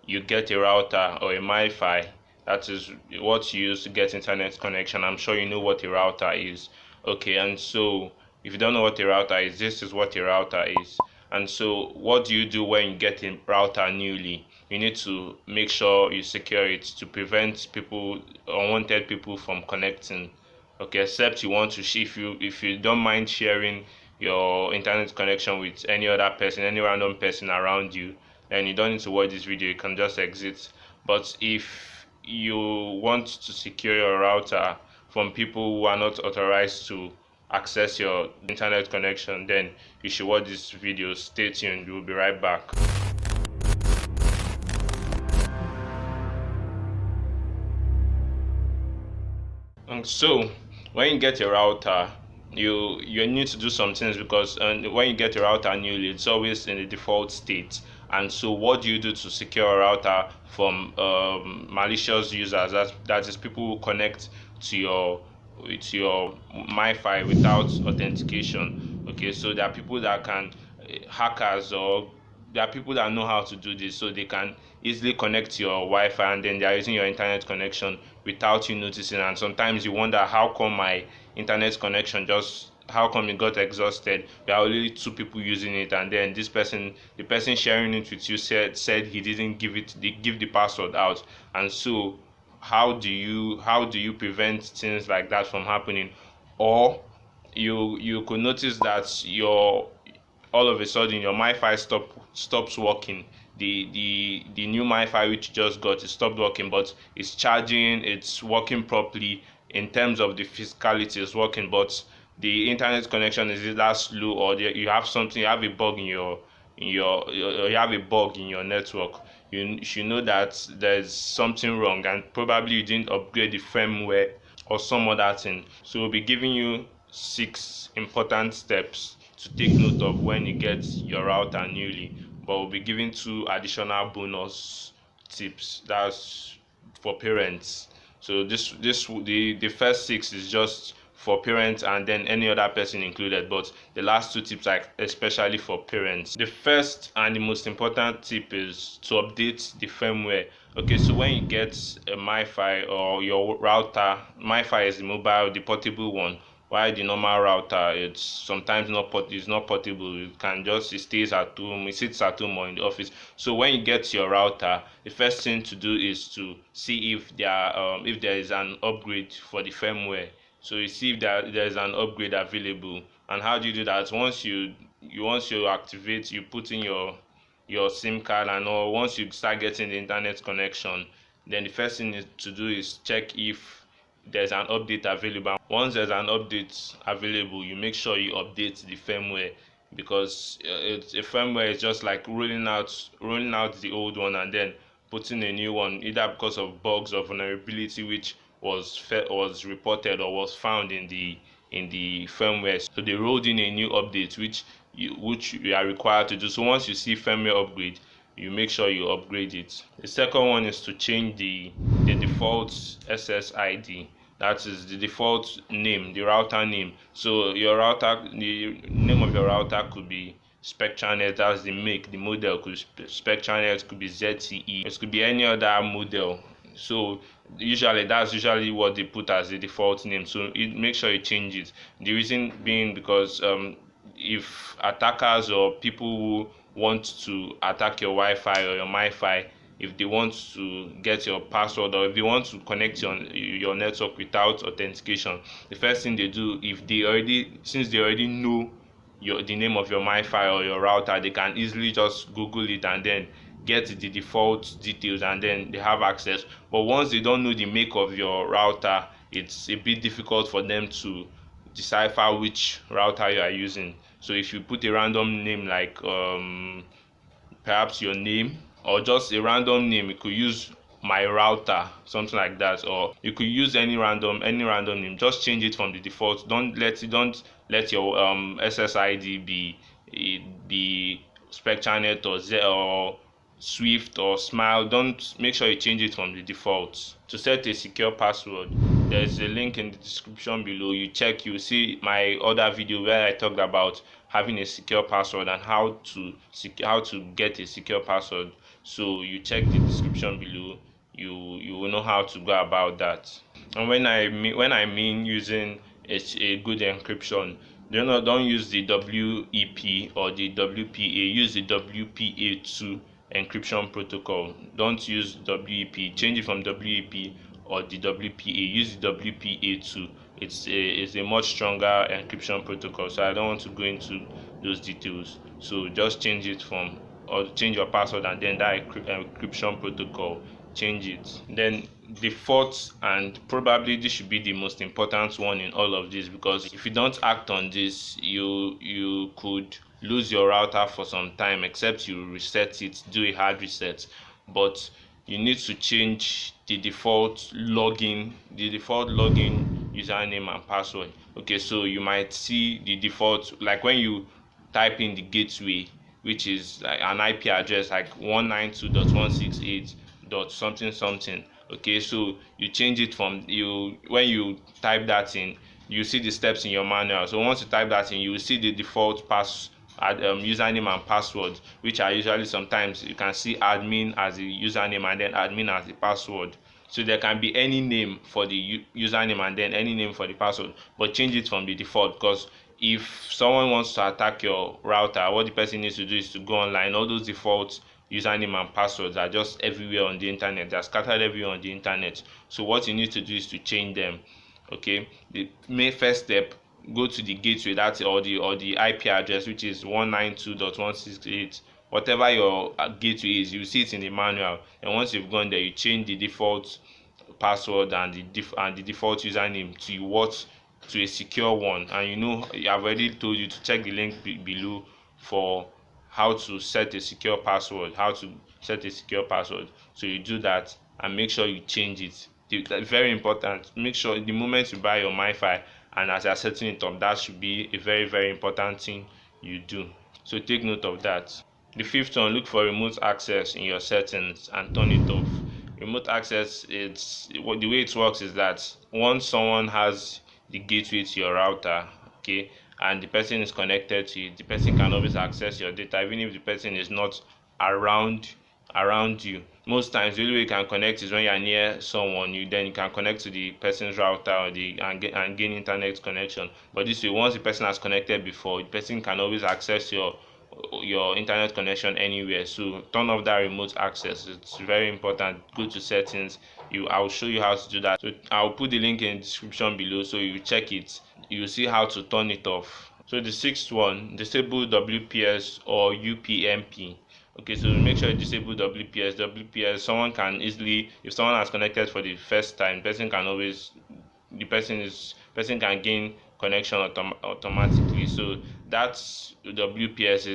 you get a router or a MiFi. That is what you use to get internet connection. I'm sure you know what a router is. Okay, and so if you don't know what a router is, this is what a router is. And so what do you do when you get a router newly? You need to make sure you secure it to prevent people, unwanted people, from connecting. Okay, except you want to, if you don't mind sharing your internet connection with any other person, any random person around you, then you don't need to watch this video. You can just exit. But if you want to secure your router from people who are not authorized to access your internet connection, then you should watch this video. Stay tuned, we'll be right back. And so when you get a router, you need to do some things, because when you get a router newly, it's always in the default state. And so what do you do to secure a router from malicious users? That is people who connect to your MiFi without authentication. Okay, so there are people that can hackers, or there are people that know how to do this, so they can easily connect to your Wi-Fi, and then they are using your internet connection without you noticing. And sometimes you wonder, how come my internet connection just, how come it got exhausted? There are only two people using it, and then the person sharing it with you said he didn't give the password out. And so how do you prevent things like that from happening? Or you could notice that your all of a sudden your MiFi stops working. The new MiFi which you just got, it stopped working, but it's charging, it's working properly. In terms of the physicality, it's working, but the internet connection is either slow, or you have a bug in you have a bug in your network. You should know that there's something wrong, and probably you didn't upgrade the firmware or some other thing. So we'll be giving you 6 important steps to take note of when you get your router newly, but we'll be giving 2 additional bonus tips. That's for parents. So the first 6 is just for parents, and then any other person included, but the last 2 tips are especially for parents. The first and the most important tip is to update the firmware. Okay, so when you get a MiFi or your router, MiFi is the mobile, the portable one, while the normal router, it's sometimes it's not portable. It sits at home or in the office. So when you get your router, the first thing to do is to see if there is an upgrade for the firmware. So you see if there's an upgrade available. And how do you do that? Once you activate, you put in your SIM card, and or once you start getting the internet connection, then the first thing to do is check if there's an update available. Once there's an update available, you make sure you update the firmware, because a firmware is just like rolling out the old one and then putting a new one, either because of bugs or vulnerability which was reported or was found in the firmware. So they rolled in a new update which you are required to do. So once you see firmware upgrade, you make sure you upgrade it. The second one is to change the default SSID. That is the default name, the router name. So the name of your router could be SpectraNet, that's the make, the model could be SpectraNet, could be ZTE, it could be any other model. So that's usually what they put as the default name. So make sure you change it. The reason being because if attackers or people who want to attack your Wi-Fi or your MiFi, if they want to get your password, or if they want to connect your network without authentication, the first thing they do, since they already know the name of your MiFi or your router, they can easily just Google it and then get the default details, and then they have access. But once they don't know the make of your router, it's a bit difficult for them to decipher which router you are using. So if you put a random name like perhaps your name, or just a random name, you could use my router, something like that, or you could use any random name. Just change it from the default. Don't let your SSID be SpectraNet or Swift or Smile. Don't Make sure you change it from the default. To set a secure password, there's a link in the description below. You see my other video where I talked about having a secure password and how to get a secure password. So you check the description below, you will know how to go about that. And when I mean using a good encryption, don't use the WEP or the WPA. Use the WPA2 encryption protocol. Don't use WEP. Change it from WEP or the WPA. Use the WPA2. It's a much stronger encryption protocol. So I don't want to go into those details. So just change it from, or change your password, and then that encryption protocol, change it. Then the fourth, and probably this should be the most important one in all of this, because if you don't act on this, you could lose your router for some time, except you reset it, do a hard reset. But you need to change the default login username and password. Okay, so you might see the default, like when you type in the gateway, which is like an IP address like 192.168 dot something something. Okay, so you change it from, when you type that in, you see the steps in your manual. So once you type that in, you will see the default username and password, which are usually, sometimes you can see admin as the username and then admin as the password. So there can be any name for the username and then any name for the password, but change it from the default, because if someone wants to attack your router, what the person needs to do is to go online. All those default username and passwords are just everywhere on the internet. They're scattered everywhere on the internet. So what you need to do is to change them. Okay, the main first step, go to the gateway, that's or the IP address, which is 192.168, whatever your gateway is. You see it in the manual, and once you've gone there, you change the default password and the default username to a secure one. And I've already told you to check the link below for how to set a secure password. So you do that and make sure you change it. Very important. Make sure the moment you buy your MiFi and as you're setting it up, that should be a very, very important thing you do. So take note of that. The fifth one, look for remote access in your settings and turn it off. Remote access, the way it works is that once someone has the gateway to your router, okay, and the person is connected to it, the person can always access your data, even if the person is not around you. Most times the only way you can connect is when you are near someone. Then you can connect to the person's router and gain internet connection. But this way, once the person has connected before, the person can always access your internet connection anywhere. So turn off that remote access. It's very important. Go to settings. I'll show you how to do that. So I'll put the link in the description below, so you check it. You'll see how to turn it off. So the sixth one, disable WPS or UPnP. Okay, so make sure you disable WPS. Someone can easily, if someone has connected for the first time, person can gain connection automatically. So that's WPS.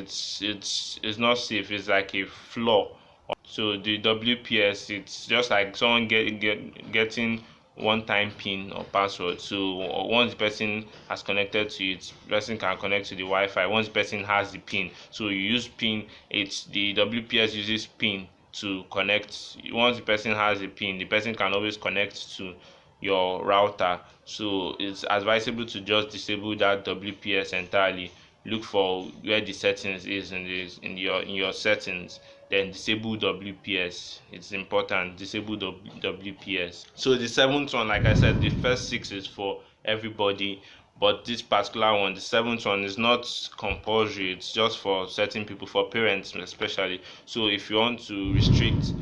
It's not safe. It's like a flaw. So the WPS, it's just like someone getting one-time pin or password. So once the person has connected to it, the person can connect to the Wi-Fi. Once the person has the pin, so you use pin. It's the WPS uses pin to connect. Once the person has a pin, the person can always connect to your router. So it's advisable to just disable that WPS entirely. Look for where the settings is in your settings, then disable WPS. It's important. Disable WPS. So the seventh one, like I said, the first six is for everybody, but this particular one, the seventh one, is not compulsory. It's just for certain people, for parents especially. So if you want to restrict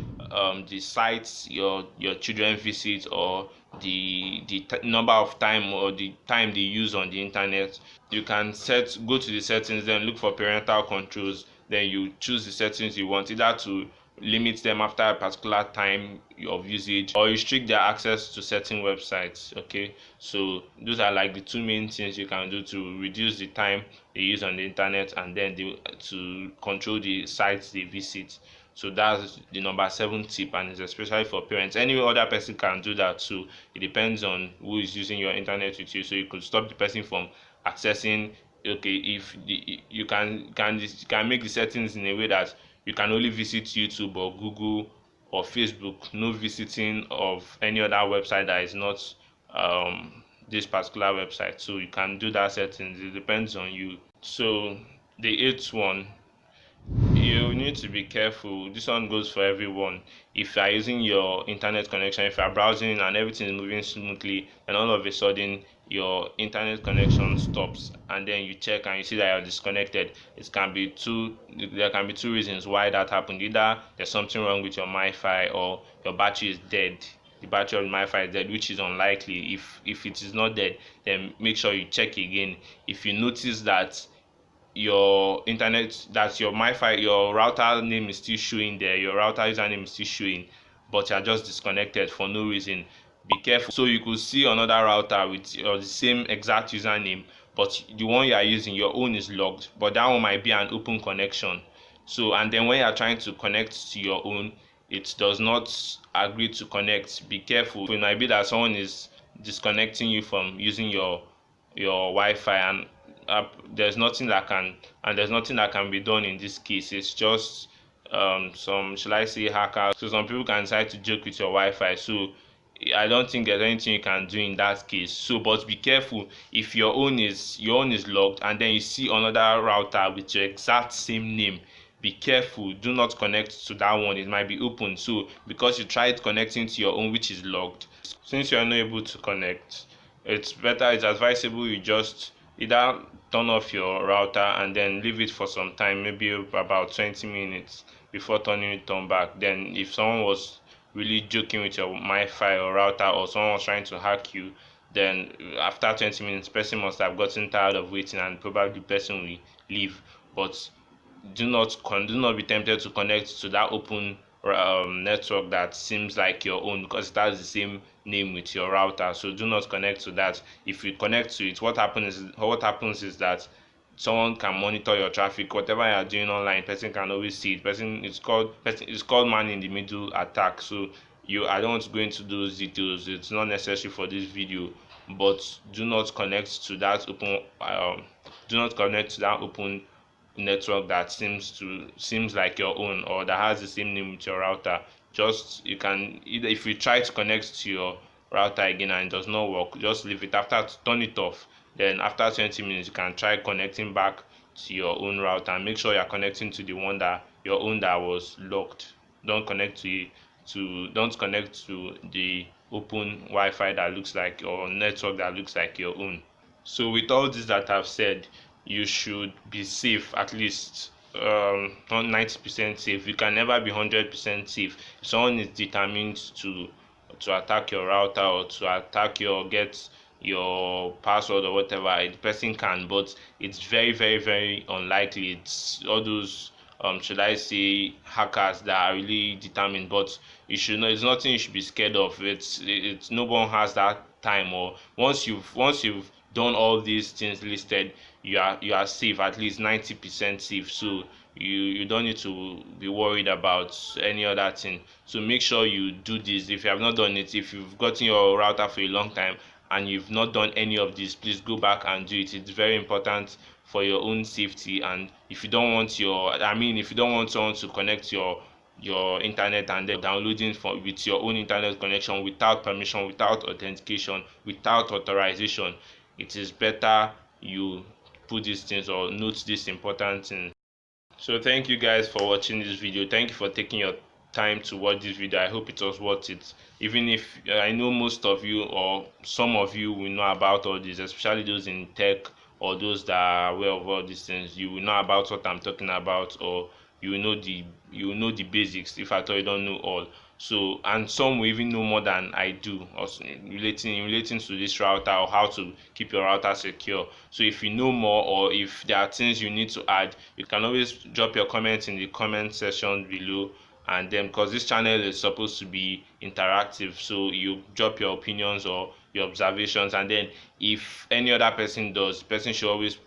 the sites your children visit, or the number of time or the time they use on the internet, you can go to the settings, then look for parental controls. Then you choose the settings you want, either to limit them after a particular time of usage, or restrict their access to certain websites. Okay, so those are like the two main things you can do to reduce the time they use on the internet, and then to control the sites they visit. So that's the number 7 tip, and it's especially for parents. Any other person can do that too. It depends on who is using your internet with you. So you could stop the person from accessing. Okay, if you can make the settings in a way that you can only visit YouTube or Google or Facebook, no visiting of any other website that is not this particular website. So you can do that settings. It depends on you. So the eighth one you need to be careful. This one goes for everyone. If you are using your internet connection, if you are browsing and everything is moving smoothly, and all of a sudden your internet connection stops, and then you check and you see that you're disconnected, there can be two reasons why that happened. Either there's something wrong with your Wi-Fi, or your battery is dead. The battery of the Wi-Fi is dead, which is unlikely. If it is not dead, then make sure you check again. If you notice that your internet, that your Wi-Fi, your router name is still showing there, your router username is still showing, but you're just disconnected for no reason, be careful. So you could see another router with the same exact username, but the one you are using, your own is locked, but that one might be an open connection. So, and then when you are trying to connect to your own, it does not agree to connect. Be careful. It might be that someone is disconnecting you from using your Wi-Fi, and there's nothing that can be done in this case. It's just some, shall I say, hackers. So some people can decide to joke with your Wi-Fi. So I don't think there's anything you can do in that case. So, but be careful. If your own is locked, and then you see another router with your exact same name, be careful. Do not connect to that one. It might be open. So because you tried connecting to your own, which is locked, since you are not able to connect, it's advisable you just either turn off your router and then leave it for some time, maybe about 20 minutes before turning it on back. Then if someone was really joking with your Wi-Fi or router, or someone was trying to hack you, then after 20 minutes, the person must have gotten tired of waiting, and probably the person will leave. But do not be tempted to connect to that open network that seems like your own, because it has the same name with your router. So do not connect to that. If you connect to it, what happens is that someone can monitor your traffic. Whatever you are doing online, person can always see it. It's called man in the middle attack. So I don't want to go into those details. It's not necessary for this video. But do not connect to that open network that seems like your own, or that has the same name with your router. Just, you can either, if you try to connect to your router again and it does not work, just leave it. Turn it off. Then after 20 minutes, you can try connecting back to your own router, and make sure you're connecting to your own that was locked. Don't connect to the open Wi-Fi that looks like, or network that looks like your own. So with all this that I've said, you should be safe, at least not 90% safe. You can never be 100% safe. If someone is determined to attack your router, or to attack get your password or whatever, the person can, but it's very, very, very unlikely. It's all those should I say, hackers that are really determined. But you should know, it's nothing you should be scared of. It's no one has that time. Or once you've done all these things listed, you are safe, at least 90% safe. So you don't need to be worried about any other thing. So make sure you do this. If you have not done it, if you've gotten your router for a long time and you've not done any of this, please go back and do it. It's very important for your own safety. And if you don't want someone to connect your internet and then downloading with your own internet connection without permission, without authentication, without authorization, it is better you put these things, or note this important thing. So thank you guys for watching this video. Thank you for taking your time to watch this video. I hope it was worth it. Even if I know most of you, or some of you, will know about all this, especially those in tech, or those that are aware of all these things. You will know about what I'm talking about, or you will know the basics, if at all you don't know all. So, and some will even know more than I do, also relating to this router, or how to keep your router secure. So if you know more, or if there are things you need to add, you can always drop your comments in the comment section below. And then, because this channel is supposed to be interactive, so you drop your opinions or your observations, and then if any other person does, the person should always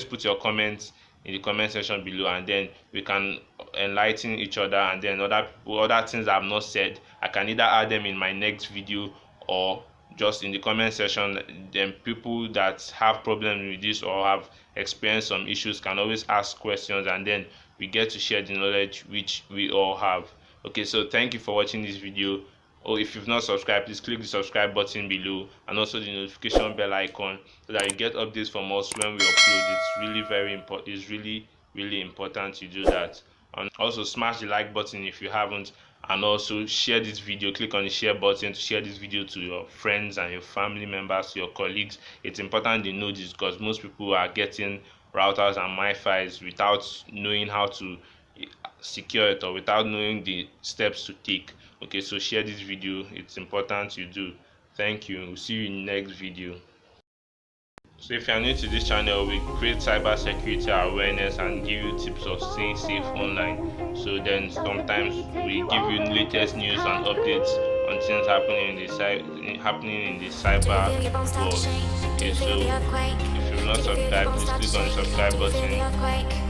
put your comments in the comment section below, and then we can enlighten each other. And then other things I've not said, I can either add them in my next video, or just in the comment section. Then people that have problems with this, or have experienced some issues, can always ask questions, and then we get to share the knowledge which we all have. Okay, so thank you for watching this video. Or if you've not subscribed, please click the subscribe button below, and also the notification bell icon, so that you get updates from us when we upload. It's really very important. It's really really important you do that. And also smash the like button if you haven't, and also share this video. Click on the share button to share this video to your friends and your family members, to your colleagues. It's important they know this, because most people are getting routers and Wi-Fi's without knowing how to secure it, or without knowing the steps to take. Okay, so share this video. It's important you do. Thank you. We'll see you in the next video. So if you are new to this channel, we create cyber security awareness and give you tips of staying safe online. So then sometimes we give you latest news and updates on things happening in the cyber world. Okay, so if you're not subscribed, please click on the subscribe button